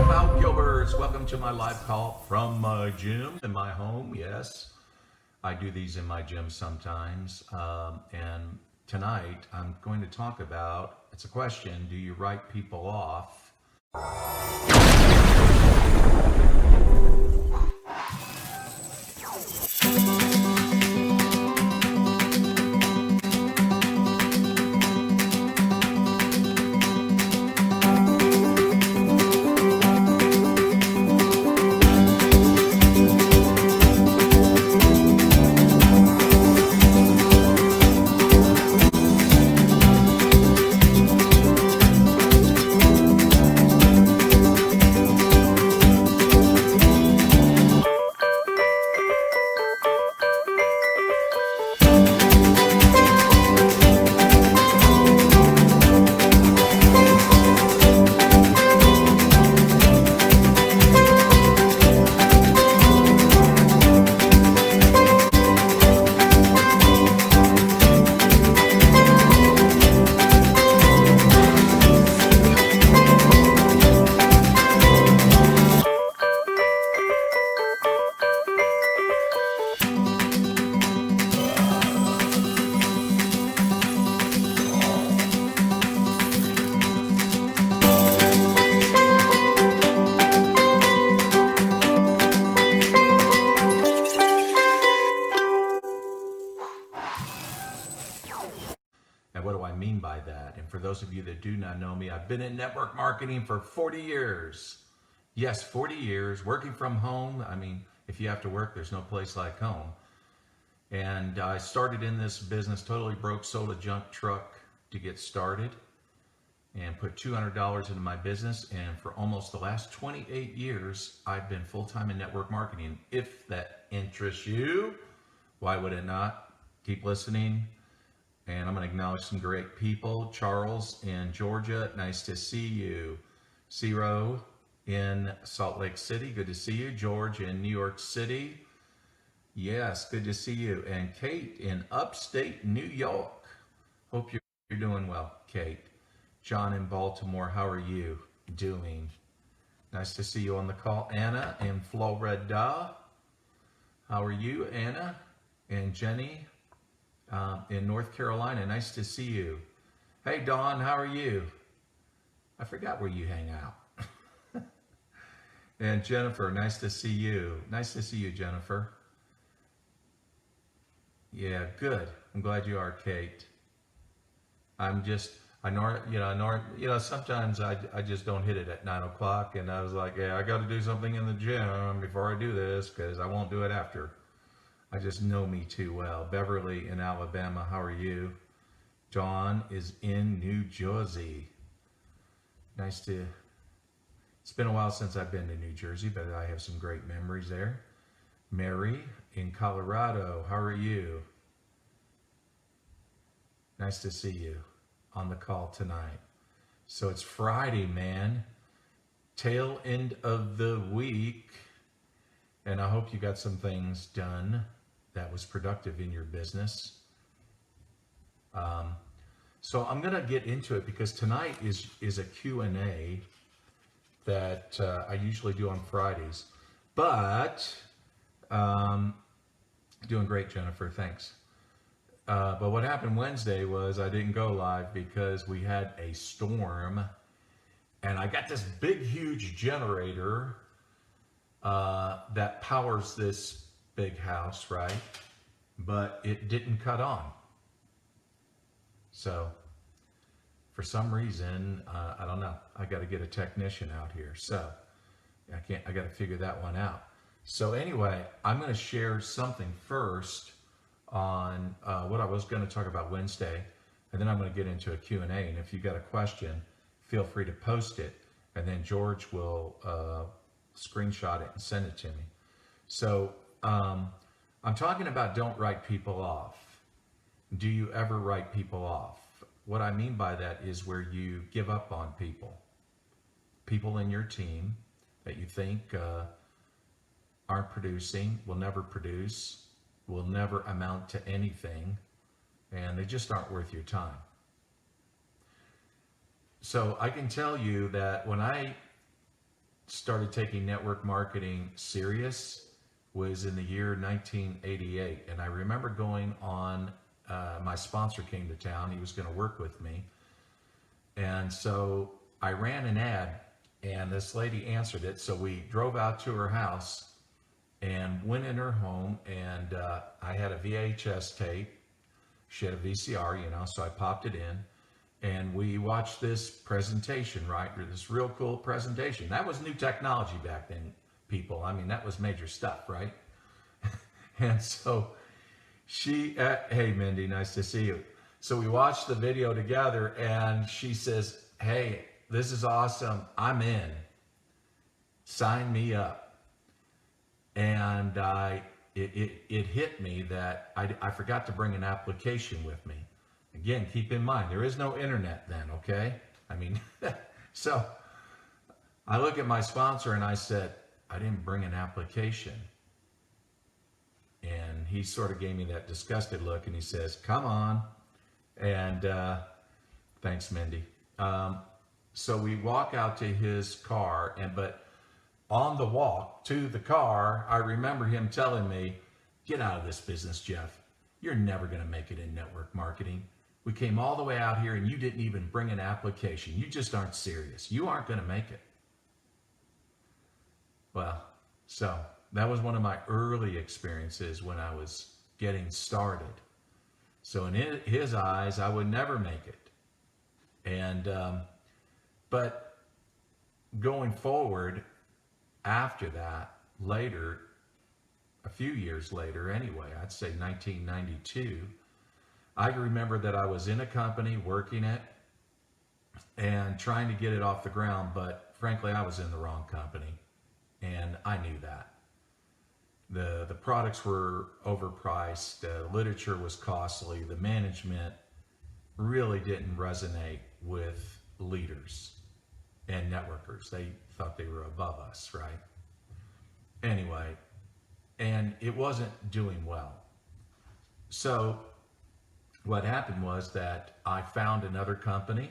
Val Gilbert. Welcome to my live call from my gym in my home. Yes, I do these in my gym sometimes. And tonight I'm going to talk about, it's a question, do you write people off? And what do I mean by that? And for those of you that do not know me, I've been in network marketing for 40 years. Yes, 40 years, working from home. I mean, if you have to work, there's no place like home. And I started in this business totally broke, sold a junk truck to get started and put $200 into my business. And for almost the last 28 years, I've been full-time in network marketing. If that interests you, why would it not? Keep listening. And I'm going to acknowledge some great people. Charles in Georgia, nice to see you. Ciro in Salt Lake City, good to see you. George in New York City, yes, good to see you. And Kate in upstate New York, hope you're doing well, Kate. John in Baltimore, how are you doing? Nice to see you on the call. Anna in Florida, how are you, Anna? And Jenny in North Carolina, nice to see you. Hey, Dawn, how are you? I forgot where you hang out. And Jennifer, nice to see you. Nice to see you, Jennifer. Yeah, good. I'm glad you are, Kate. Sometimes I just don't hit it at 9 o'clock, and I was like, yeah, I got to do something in the gym before I do this because I won't do it after. I just know me too well. Beverly in Alabama, how are you? Dawn is in New Jersey. It's been a while since I've been to New Jersey, but I have some great memories there. Mary in Colorado, how are you? Nice to see you on the call tonight. So it's Friday, man. Tail end of the week. And I hope you got some things done that was productive in your business. So I'm going to get into it because tonight is a Q&A that I usually do on Fridays. But, doing great, Jennifer, thanks. But what happened Wednesday was I didn't go live because we had a storm. And I got this big, huge generator that powers this big house, right? But it didn't cut on. So for some reason, I don't know. I got to get a technician out here. So I got to figure that one out. So anyway, I'm going to share something first on what I was going to talk about Wednesday, and then I'm going to get into a Q&A. And if you got a question, feel free to post it, and then George will screenshot it and send it to me. So I'm talking about don't write people off. Do you ever write people off? What I mean by that is where you give up on people in your team that you think aren't producing, will never produce, will never amount to anything, and they just aren't worth your time. So I can tell you that when I started taking network marketing serious was in the year 1988. And I remember going on, my sponsor came to town. He was going to work with me. And so I ran an ad, and this lady answered it. So we drove out to her house and went in her home, and I had a VHS tape. She had a VCR, so I popped it in, and we watched this presentation, right? This real cool presentation. That was new technology back then, people. I mean, that was major stuff, right? And so hey, Mindy, nice to see you. So we watched the video together, and she says, hey, this is awesome. I'm in. Sign me up. And it hit me that I forgot to bring an application with me. Again, keep in mind, there is no internet then, okay? I mean, so I look at my sponsor and I said, I didn't bring an application. And he sort of gave me that disgusted look, and he says, come on. And thanks, Mindy. So we walk out to his car, but on the walk to the car, I remember him telling me, get out of this business, Jeff. You're never going to make it in network marketing. We came all the way out here and you didn't even bring an application. You just aren't serious. You aren't going to make it. Well, so that was one of my early experiences when I was getting started. So in his eyes, I would never make it. And, but going forward, after that, later, a few years later anyway, I'd say 1992, I remember that I was in a company working it and trying to get it off the ground, but frankly, I was in the wrong company, and I knew that. The products were overpriced, the literature was costly, the management really didn't resonate with leaders and networkers. They thought they were above us, right? Anyway, and it wasn't doing well. So what happened was that I found another company,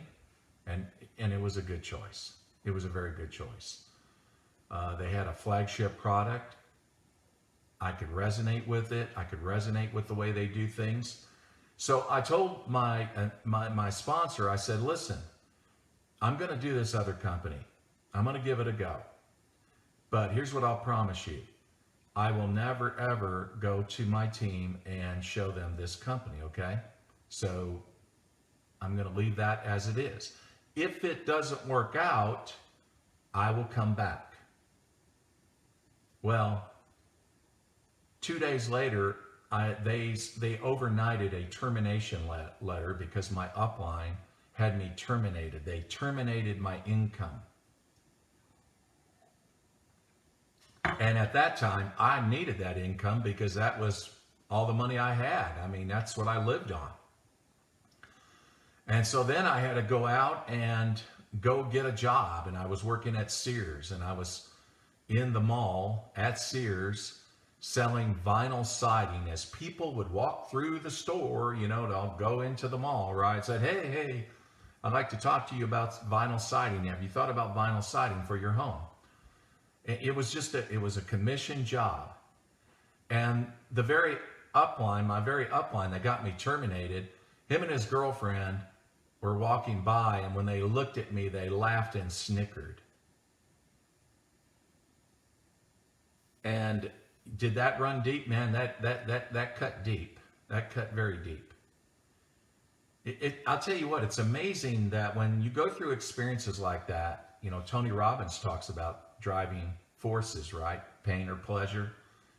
and it was a good choice. It was a very good choice. They had a flagship product. I could resonate with it. I could resonate with the way they do things. So I told my sponsor, I said, listen, I'm going to do this other company. I'm going to give it a go. But here's what I'll promise you. I will never, ever go to my team and show them this company, okay? So I'm going to leave that as it is. If it doesn't work out, I will come back. Well, 2 days later, they overnighted a termination letter because my upline had me terminated. They terminated my income. And at that time, I needed that income because that was all the money I had. I mean, that's what I lived on. And so then I had to go out and go get a job. And I was working at Sears, and I was in the mall at Sears selling vinyl siding. As people would walk through the store, to go into the mall, right? Said, hey, I'd like to talk to you about vinyl siding. Have you thought about vinyl siding for your home? It was a commission job. And my very upline that got me terminated, him and his girlfriend were walking by, and when they looked at me, they laughed and snickered. And did that run deep? Man, that cut deep. That cut very deep. I'll tell you what, it's amazing that when you go through experiences like that, Tony Robbins talks about driving forces, right? Pain or pleasure.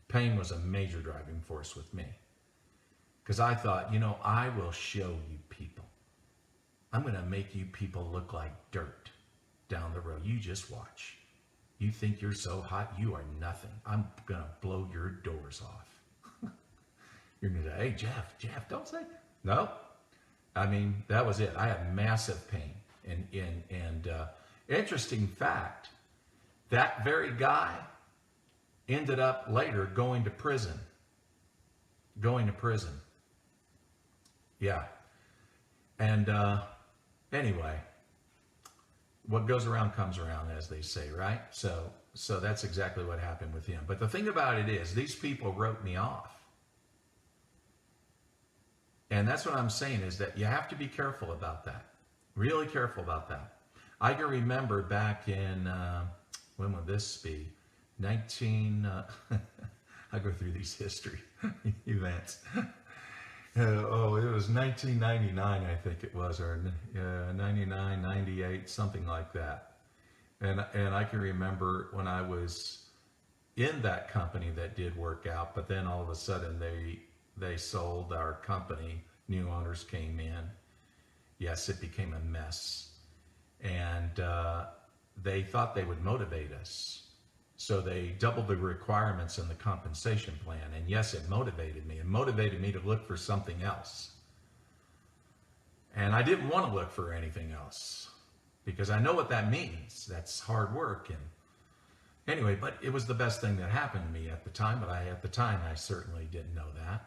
Pain was a major driving force with me. Because I thought, I will show you people. I'm going to make you people look like dirt down the road. You just watch. You think you're so hot, you are nothing. I'm going to blow your doors off. You're going to say, hey, Jeff, don't say. No. I mean, that was it. I had massive pain. And interesting fact, that very guy ended up later going to prison. Yeah. And anyway, what goes around comes around, as they say, right? So that's exactly what happened with him. But the thing about it is, these people wrote me off. And that's what I'm saying, is that you have to be careful about that. Really careful about that. I can remember back in, when would this be? I go through these history events. It was 1999, I think it was, or 99, 98, something like that. And I can remember when I was in that company that did work out, but then all of a sudden they sold our company. New owners came in. Yes, it became a mess. And they thought they would motivate us. So they doubled the requirements in the compensation plan. And yes, it motivated me. It motivated me to look for something else. And I didn't want to look for anything else because I know what that means. That's hard work. And anyway, but it was the best thing that happened to me at the time. But at the time, I certainly didn't know that.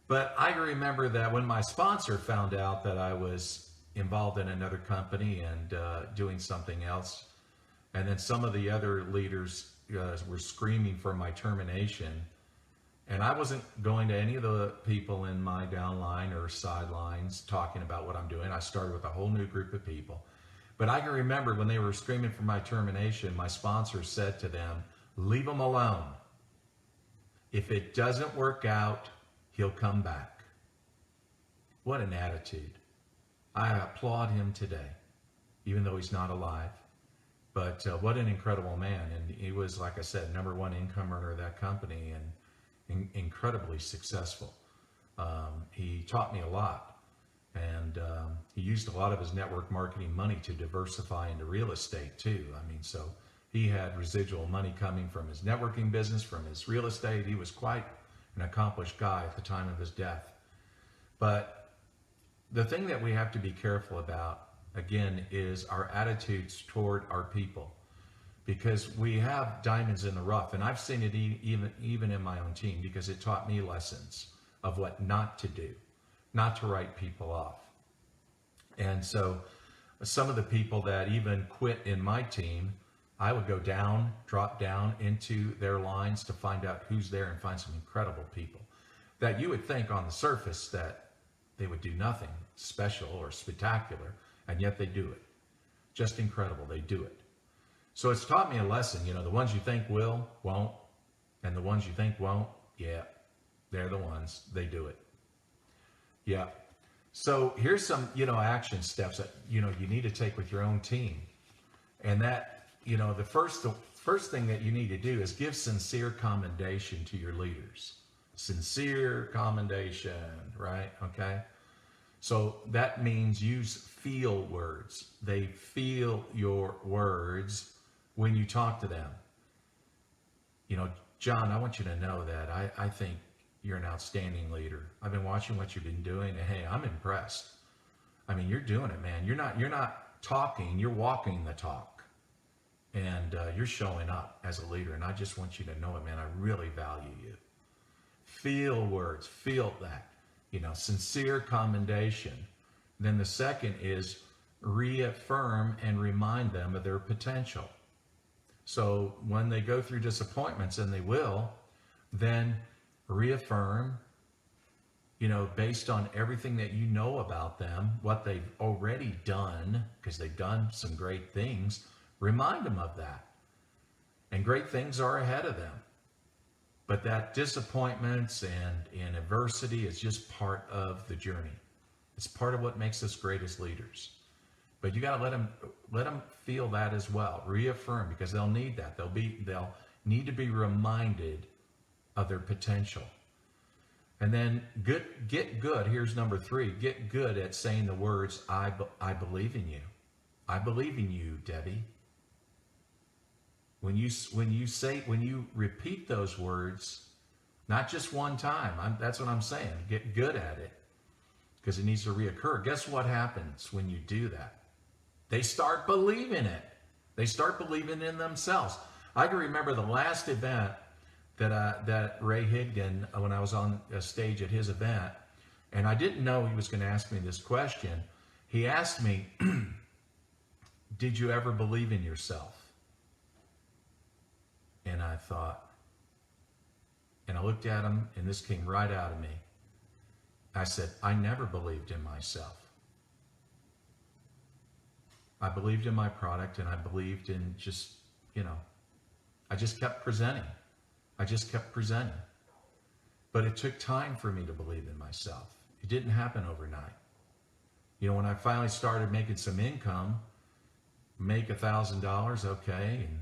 But I remember that when my sponsor found out that I was involved in another company and doing something else, and then some of the other leaders were screaming for my termination. And I wasn't going to any of the people in my downline or sidelines talking about what I'm doing. I started with a whole new group of people. But I can remember when they were screaming for my termination, my sponsor said to them, leave him alone. If it doesn't work out, he'll come back. What an attitude. I applaud him today, even though he's not alive. But what an incredible man. And he was, like I said, #1 income earner of that company and incredibly successful. He taught me a lot. And he used a lot of his network marketing money to diversify into real estate too. I mean, so he had residual money coming from his networking business, from his real estate. He was quite an accomplished guy at the time of his death. But the thing that we have to be careful about, again, is our attitudes toward our people, because we have diamonds in the rough, and I've seen it even in my own team, because it taught me lessons of what not to do, not to write people off. And so some of the people that even quit in my team, I would go down, drop down into their lines to find out who's there and find some incredible people that you would think on the surface that they would do nothing special or spectacular. And yet they do it. Just incredible. They do it. So it's taught me a lesson. The ones you think will, won't. And the ones you think won't, yeah, they're the ones. They do it. Yeah. So here's some, action steps that, you need to take with your own team. And that, the first thing that you need to do is give sincere commendation to your leaders. Sincere commendation, right? Okay. So that means use feel words. They feel your words when you talk to them. John, I want you to know that I think you're an outstanding leader. I've been watching what you've been doing, and hey, I'm impressed. I mean, you're doing it, man. You're not talking, you're walking the talk. And you're showing up as a leader, and I just want you to know it, man. I really value you. Feel words, feel that. Sincere commendation. Then the second is reaffirm and remind them of their potential. So when they go through disappointments, and they will, then reaffirm, based on everything that you know about them, what they've already done, because they've done some great things, remind them of that. And great things are ahead of them. But that disappointments and adversity is just part of the journey. It's part of what makes us great as leaders. But you got to let them feel that as well. Reaffirm, because they'll need that. They'll need to be reminded of their potential. And then get good. Here's number 3. Get good at saying the words, I believe in you. I believe in you, Debbie. When you repeat those words, not just one time, that's what I'm saying. Get good at it, because it needs to reoccur. Guess what happens when you do that? They start believing it. They start believing in themselves. I can remember the last event that Ray Higdon, when I was on a stage at his event, and I didn't know he was going to ask me this question. He asked me, did you ever believe in yourself? And I thought, and I looked at him, and this came right out of me. I said, I never believed in myself. I believed in my product, and I believed in just, I just kept presenting. I just kept presenting. But it took time for me to believe in myself. It didn't happen overnight. When I finally started making some income, make $1,000, okay, and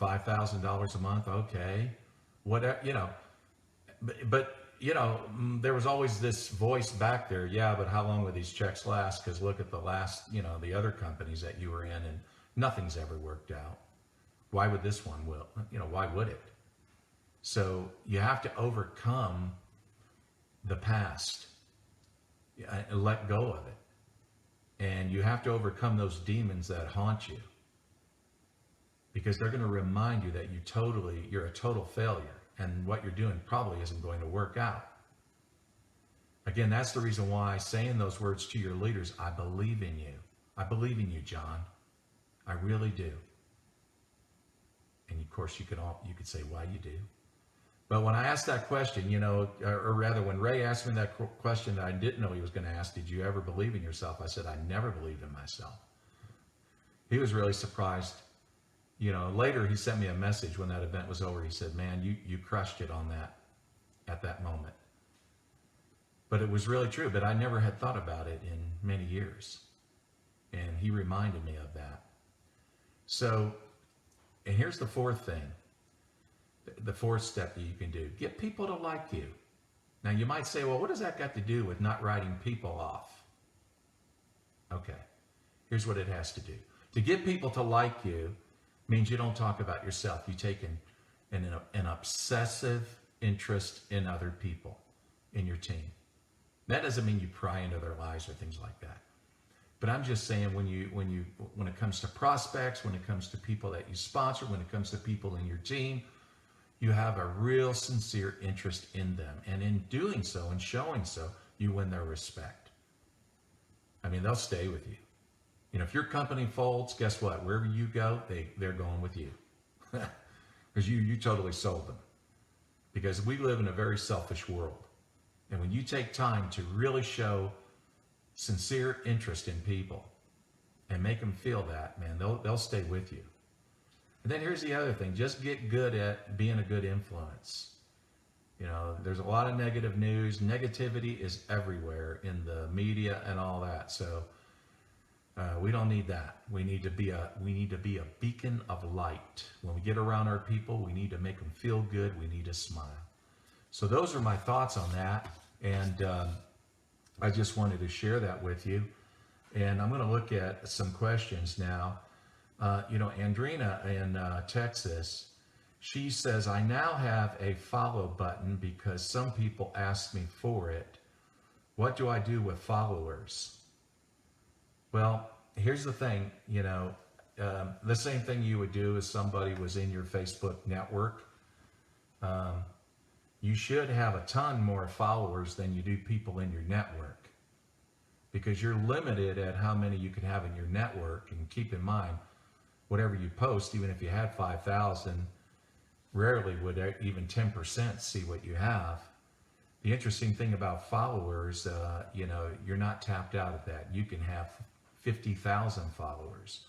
$5,000 a month, okay, whatever, but there was always this voice back there, yeah, but how long will these checks last? Because look at the last, the other companies that you were in, and nothing's ever worked out. Why would this one will? Why would it? So you have to overcome the past and let go of it. And you have to overcome those demons that haunt you, because they're going to remind you that you're a total failure, and what you're doing probably isn't going to work out. Again, that's the reason why saying those words to your leaders, I believe in you. I believe in you, John. I really do. And of course, you could say why you do. But when I asked that question, or rather when Ray asked me that question that I didn't know he was going to ask, did you ever believe in yourself? I said, I never believed in myself. He was really surprised. Later he sent me a message when that event was over. He said, man, you crushed it on that at that moment. But it was really true, but I never had thought about it in many years. And he reminded me of that. So, and here's the fourth thing, the fourth step that you can do. Get people to like you. Now you might say, well, what does that got to do with not writing people off? Okay, here's what it has to do. To get people to like you means you don't talk about yourself. You take an obsessive interest in other people, in your team. That doesn't mean you pry into their lives or things like that. But I'm just saying when it comes to prospects, when it comes to people that you sponsor, when it comes to people in your team, you have a real sincere interest in them. And in doing so and showing so, you win their respect. I mean, they'll stay with you. If your company folds, guess what? Wherever you go, they're going with you. Because you totally sold them. Because we live in a very selfish world. And when you take time to really show sincere interest in people and make them feel that, man, they'll stay with you. And then here's the other thing. Just get good at being a good influence. There's a lot of negative news. Negativity is everywhere in the media and all that. So we don't need that. We need to be a beacon of light. When we get around our people, we need to make them feel good. We need to smile. So those are my thoughts on that. And I just wanted to share that with you. And I'm going to look at some questions now. Andrina in Texas, she says, I now have a follow button because some people ask me for it. What do I do with followers? Well, here's the thing, the same thing you would do if somebody was in your Facebook network. You should have a ton more followers than you do people in your network, because you're limited at how many you can have in your network. And keep in mind, whatever you post, even if you had 5,000, rarely would even 10% see what you have. The interesting thing about followers, you're not tapped out at that. You can have 50,000 followers.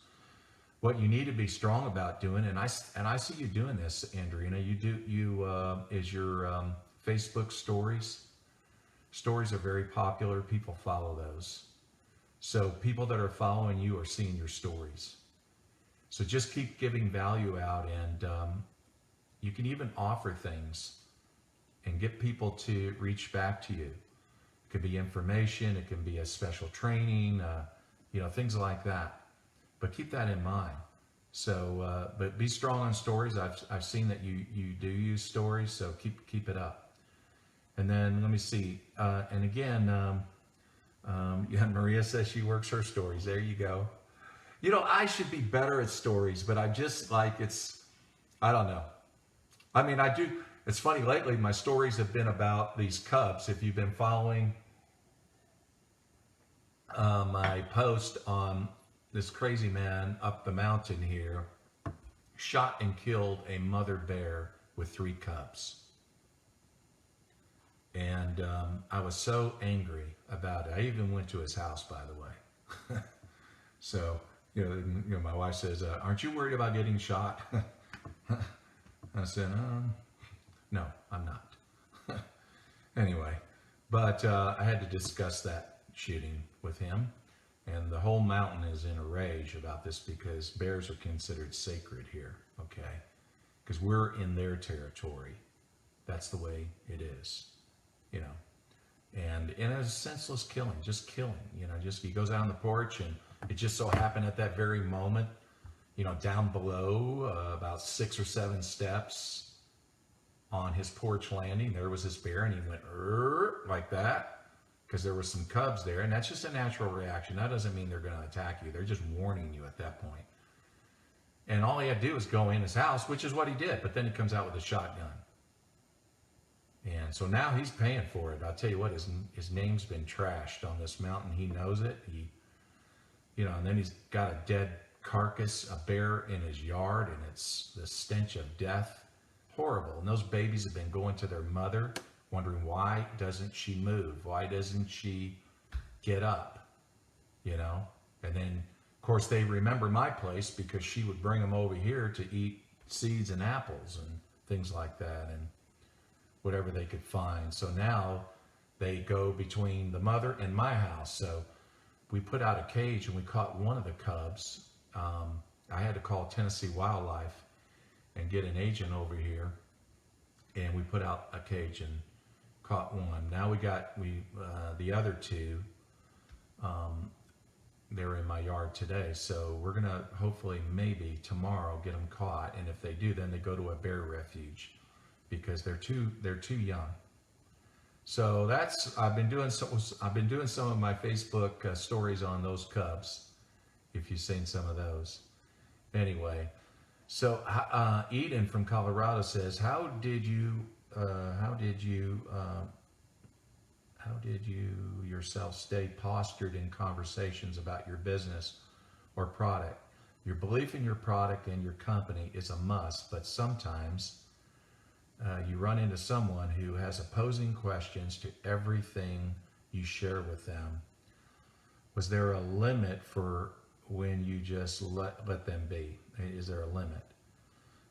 What you need to be strong about doing, and I see you doing this, Andrina. Is your Facebook stories. Stories are very popular. People follow those. So people that are following you are seeing your stories. So just keep giving value out, and you can even offer things and get people to reach back to you. It could be information. It can be a special training. Things like that. But keep that in mind. So, but be strong on stories. I've seen that you do use stories, so keep it up. And then let me see. And again, Maria says she works her stories. There you go. I should be better at stories, but I just I don't know. I mean, I do. It's funny, lately my stories have been about these Cubs. If you've been following my post on this crazy man up the mountain here shot and killed a mother bear with 3 cubs. And I was so angry about it. I even went to his house, by the way. So, my wife says, aren't you worried about getting shot? I said, no, I'm not. Anyway, but I had to discuss that shooting with him. And the whole mountain is in a rage about this because bears are considered sacred here, okay? Because we're in their territory. That's the way it is, And it was senseless killing, just killing, just he goes out on the porch and it just so happened at that very moment, down below about 6 or 7 steps on his porch landing, there was this bear and he went like that. Because there were some cubs there, and that's just a natural reaction. That doesn't mean they're going to attack you. They're just warning you at that point. And all he had to do was go in his house, which is what he did. But then he comes out with a shotgun. And so now he's paying for it. I'll tell you what, his name's been trashed on this mountain. He knows it. And then he's got a dead carcass, a bear in his yard, and it's the stench of death. Horrible. And those babies have been going to their mother, wondering why doesn't she move? Why doesn't she get up? And then, of course, they remember my place because she would bring them over here to eat seeds and apples and things like that and whatever they could find. So now they go between the mother and my house. So we put out a cage and we caught one of the cubs. I had to call Tennessee Wildlife and get an agent over here. And we put out a cage and caught one. Now we got the other 2. They're in my yard today, so we're gonna hopefully maybe tomorrow get them caught. And if they do, then they go to a bear refuge because they're too young. So I've been doing some of my Facebook stories on those cubs. If you've seen some of those, anyway. So Eden from Colorado says, how did you yourself stay postured in conversations about your business or product? Your belief in your product and your company is a must, but sometimes you run into someone who has opposing questions to everything you share with them. Was there a limit for when you just let them be? Is there a limit?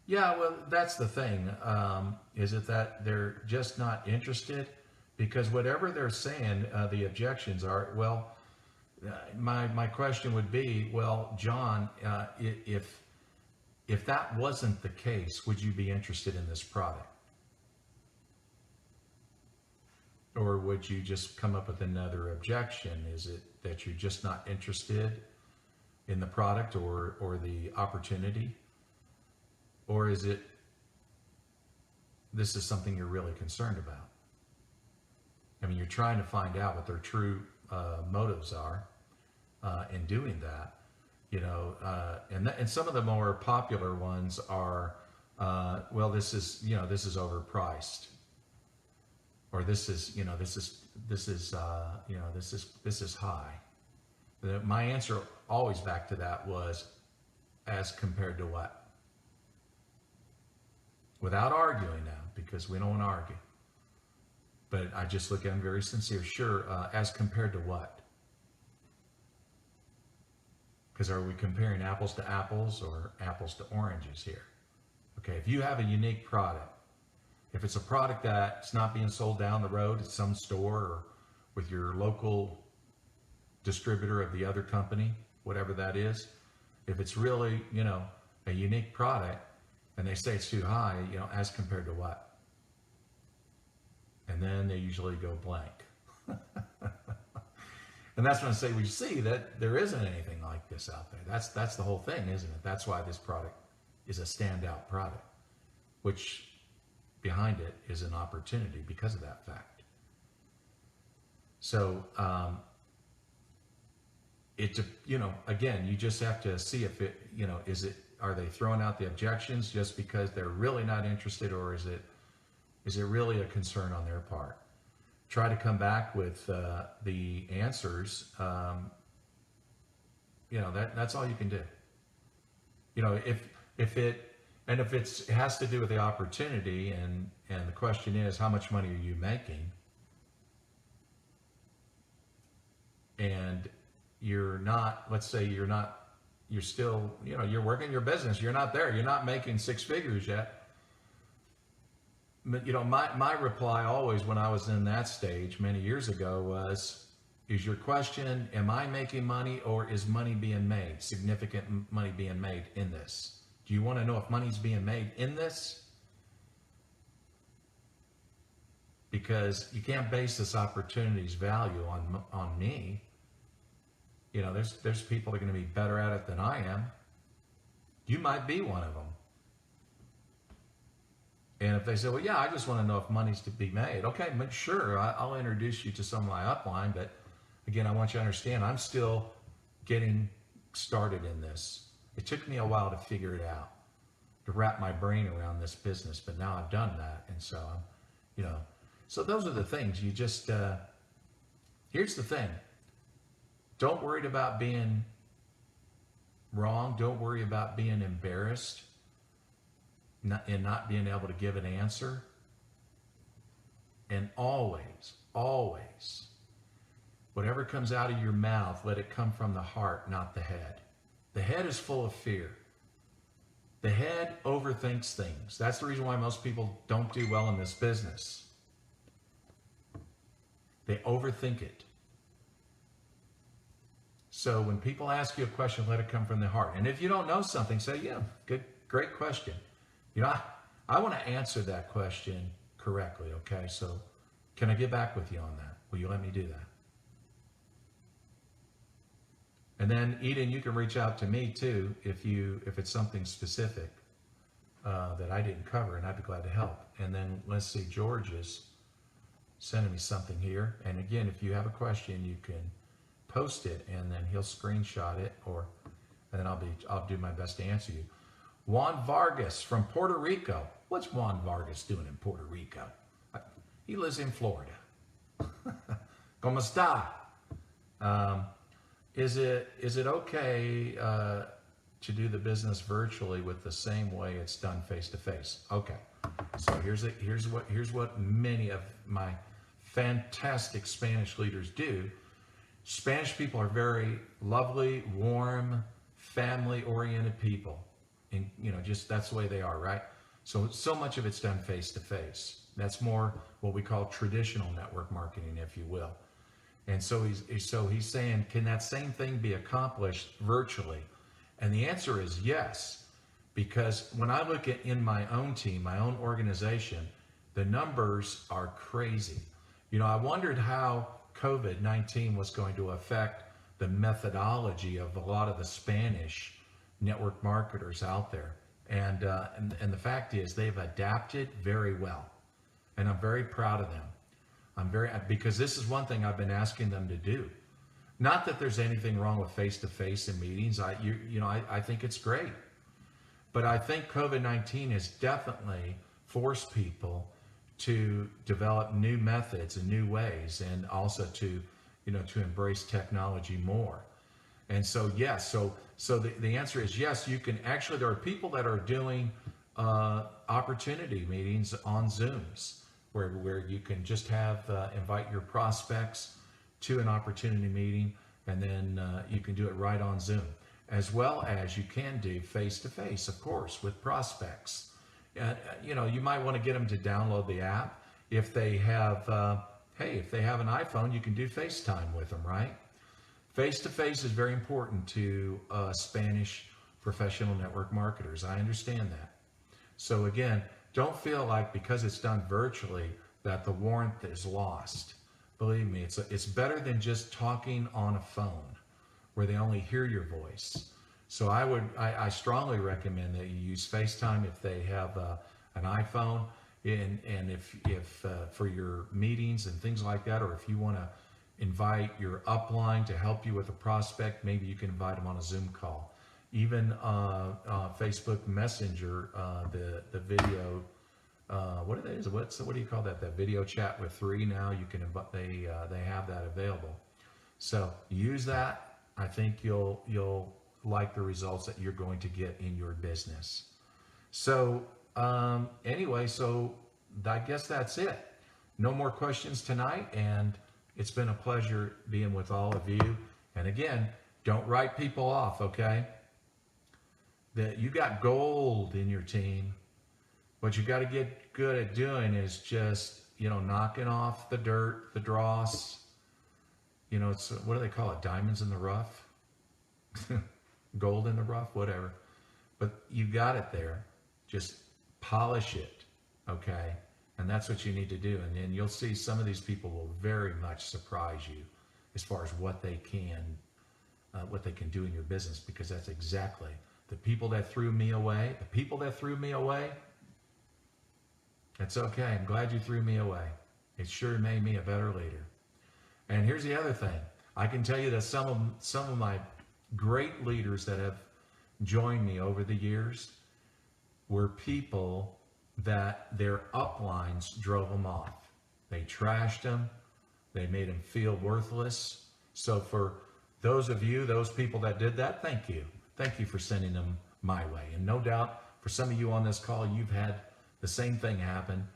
Yeah, well, that's the thing. Is it that they're just not interested? Because whatever they're saying, the objections are, well, my question would be, well, John, if that wasn't the case, would you be interested in this product? Or would you just come up with another objection? Is it that you're just not interested in the product or the opportunity? Or is it this is something you're really concerned about? I mean, you're trying to find out what their true motives are in doing that, and some of the more popular ones are, well, this is overpriced, or this is high. My answer always back to that was, as compared to what? Without arguing now, because we don't want to argue. But I just look at them very sincere. Sure, as compared to what? Because are we comparing apples to apples or apples to oranges here? Okay, if you have a unique product, if it's a product that's not being sold down the road at some store or with your local distributor of the other company, whatever that is, if it's really, a unique product and they say it's too high, as compared to what? And then they usually go blank. And that's when I say we see that there isn't anything like this out there. That's the whole thing, isn't it? That's why this product is a standout product, which behind it is an opportunity because of that fact. So, again, you just have to see if it, are they throwing out the objections just because they're really not interested, or is it really a concern on their part? Try to come back with the answers that's all you can do. If it has to do with the opportunity, and the question is, how much money are you making? And you're not, let's say you're still, you're working your business, you're not there, you're not making six figures yet. But, my reply always when I was in that stage many years ago was, is your question, am I making money, or is money being made, significant money being made in this? Do you want to know if money's being made in this? Because you can't base this opportunity's value on me. There's people that are going to be better at it than I am. You might be one of them. And if they say, well, yeah, I just want to know if money's to be made. Okay, but sure, I'll introduce you to some of my upline. But again, I want you to understand, I'm still getting started in this. It took me a while to figure it out, to wrap my brain around this business. But now I've done that. And so so those are the things you just, here's the thing. Don't worry about being wrong. Don't worry about being embarrassed and not being able to give an answer. And always, whatever comes out of your mouth, let it come from the heart, not the head. The head is full of fear. The head overthinks things. That's the reason why most people don't do well in this business. They overthink it. So when people ask you a question, let it come from the heart. And if you don't know something, say, yeah, great question. I want to answer that question correctly, okay? So can I get back with you on that? Will you let me do that? And then, Eden, you can reach out to me too if it's something specific that I didn't cover, and I'd be glad to help. And then let's see, George is sending me something here. And again, if you have a question, you can post it, and then he'll screenshot it, and then I'll do my best to answer you. Juan Vargas from Puerto Rico. What's Juan Vargas doing in Puerto Rico? He lives in Florida. ¿Cómo está? Is it okay to do the business virtually with the same way it's done face to face? Okay. So here's what many of my fantastic Spanish leaders do. Spanish people are very lovely, warm, family-oriented people. And, just that's the way they are, right? So much of it's done face to face. That's more what we call traditional network marketing, if you will. And so he's saying, can that same thing be accomplished virtually? And the answer is yes, because when I look at in my own team, my own organization, the numbers are crazy. I wondered how COVID-19 was going to affect the methodology of a lot of the Spanish network marketers out there. And the fact is they've adapted very well. And I'm very proud of them. Because this is one thing I've been asking them to do. Not that there's anything wrong with face-to-face and meetings. I think it's great. But I think COVID-19 has definitely forced people to develop new methods and new ways, and also to embrace technology more. And so, yes, so the answer is yes, you can actually, there are people that are doing opportunity meetings on Zooms where you can just invite your prospects to an opportunity meeting, and then you can do it right on Zoom, as well as you can do face-to-face, of course, with prospects. You might want to get them to download the app. If they have, if they have an iPhone, you can do FaceTime with them, right? Face-to-face is very important to Spanish professional network marketers. I understand that. So again, don't feel like because it's done virtually that the warmth is lost. Believe me, it's better than just talking on a phone where they only hear your voice. So I strongly recommend that you use FaceTime if they have an iPhone, and if for your meetings and things like that, or if you want to invite your upline to help you with a prospect, maybe you can invite them on a Zoom call. Even Facebook Messenger, the video, what do you call that? That video chat with 3 now. You can they have that available. So use that. I think you'll like the results that you're going to get in your business. So anyway, so I guess that's it. No more questions tonight, and it's been a pleasure being with all of you. And again, don't write people off, okay? That you got gold in your team. What you got to get good at doing is just, knocking off the dirt, the dross. It's, what do they call it? Diamonds in the rough? Gold in the rough, whatever. But you got it there. Just polish it, okay? And that's what you need to do. And then you'll see some of these people will very much surprise you as far as what they can do in your business, because that's exactly the people that threw me away. The people that threw me away, that's okay. I'm glad you threw me away. It sure made me a better leader. And here's the other thing. I can tell you that some of my great leaders that have joined me over the years were people that their uplines drove them off. They trashed them. They made them feel worthless. So for those of you, those people that did that, thank you. Thank you for sending them my way. And no doubt for some of you on this call, you've had the same thing happen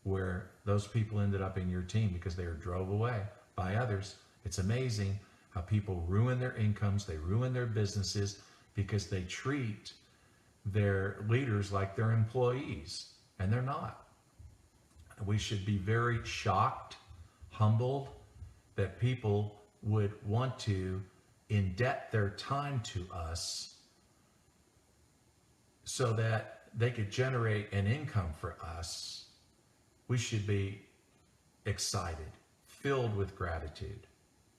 where those people ended up in your team because they were drove away by others. It's amazing how people ruin their incomes, they ruin their businesses because they treat their leaders like they're employees, and they're not. We should be very shocked, humbled that people would want to indebt their time to us so that they could generate an income for us. We should be excited, filled with gratitude.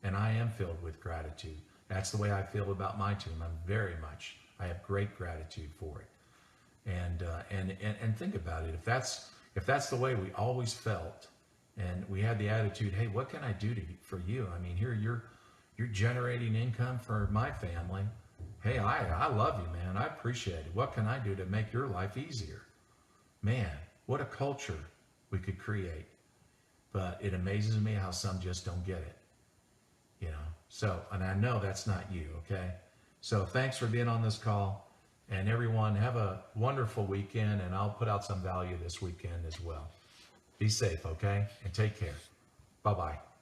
And I am filled with gratitude. That's the way I feel about my team. I have great gratitude for it. And think about it. If that's the way we always felt, and we had the attitude, hey, what can I do for you? I mean, here you're generating income for my family. Hey, I love you, man. I appreciate it. What can I do to make your life easier? Man, what a culture we could create. But it amazes me how some just don't get it. So, and I know that's not you, okay? So thanks for being on this call. And everyone, have a wonderful weekend, and I'll put out some value this weekend as well. Be safe, okay? And take care. Bye-bye.